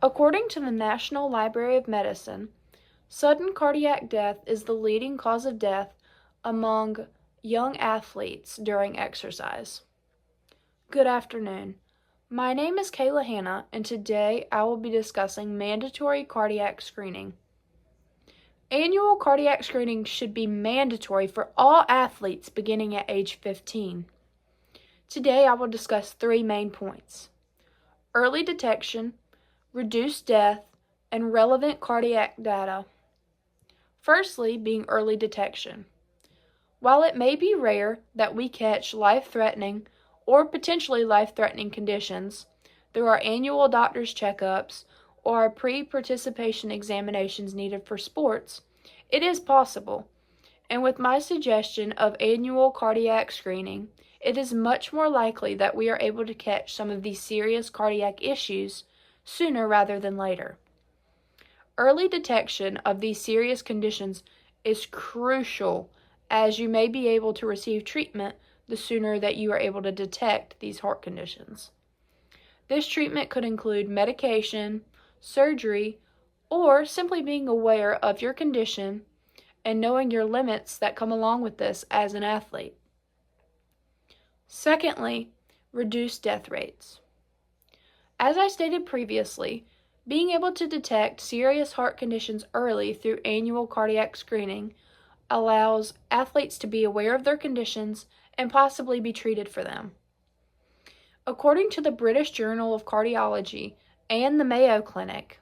According to the National Library of Medicine, sudden cardiac death is the leading cause of death among young athletes during exercise. Good afternoon. My name is Kayla Hanna, and today I will be discussing mandatory cardiac screening. Annual cardiac screening should be mandatory for all athletes beginning at age 15. Today I will discuss three main points: early detection, reduced death, and relevant cardiac data. Firstly, being early detection. While it may be rare that we catch life-threatening or potentially life-threatening conditions through our annual doctor's checkups or our pre-participation examinations needed for sports, it is possible. And with my suggestion of annual cardiac screening, it is much more likely that we are able to catch some of these serious cardiac issues sooner rather than later. Early detection of these serious conditions is crucial, as you may be able to receive treatment the sooner that you are able to detect these heart conditions. This treatment could include medication, surgery, or simply being aware of your condition and knowing your limits that come along with this as an athlete. Secondly, reduce death rates. As I stated previously, being able to detect serious heart conditions early through annual cardiac screening allows athletes to be aware of their conditions and possibly be treated for them. According to the British Journal of Cardiology and the Mayo Clinic,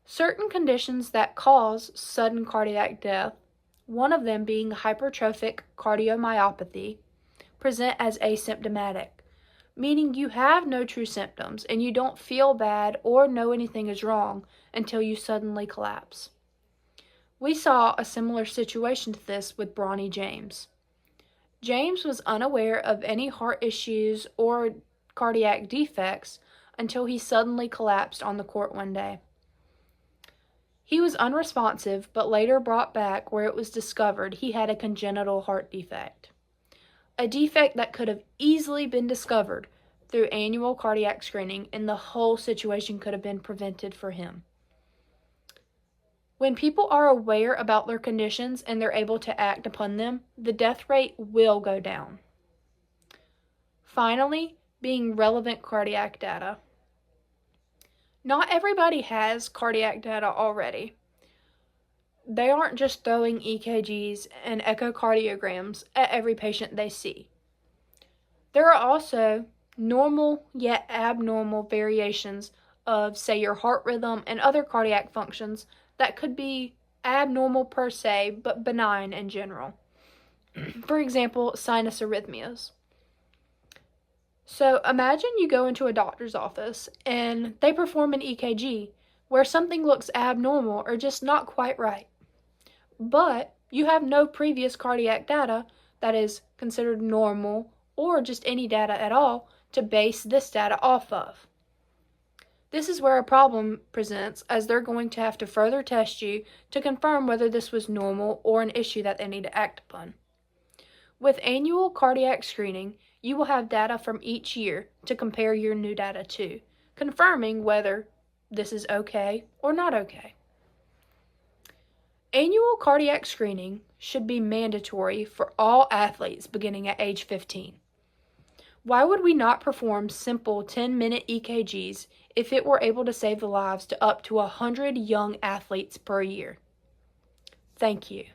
certain conditions that cause sudden cardiac death, one of them being hypertrophic cardiomyopathy, present as asymptomatic, meaning you have no true symptoms and you don't feel bad or know anything is wrong until you suddenly collapse. We saw a similar situation to this with Bronny James. James was unaware of any heart issues or cardiac defects until he suddenly collapsed on the court one day. He was unresponsive, but later brought back where it was discovered he had a congenital heart defect. A defect that could have easily been discovered through annual cardiac screening, and the whole situation could have been prevented for him. When people are aware about their conditions and they're able to act upon them, the death rate will go down. Finally, being relevant cardiac data. Not everybody has cardiac data already. They aren't just throwing EKGs and echocardiograms at every patient they see. There are also normal yet abnormal variations of, say, your heart rhythm and other cardiac functions that could be abnormal per se, but benign in general. For example, sinus arrhythmias. So imagine you go into a doctor's office and they perform an EKG where something looks abnormal or just not quite right. But you have no previous cardiac data that is considered normal or just any data at all to base this data off of. This is where a problem presents, as they're going to have to further test you to confirm whether this was normal or an issue that they need to act upon. With annual cardiac screening, you will have data from each year to compare your new data to, confirming whether this is okay or not okay. Annual cardiac screening should be mandatory for all athletes beginning at age 15. Why would we not perform simple 10-minute EKGs if it were able to save the lives to up to 100 young athletes per year? Thank you.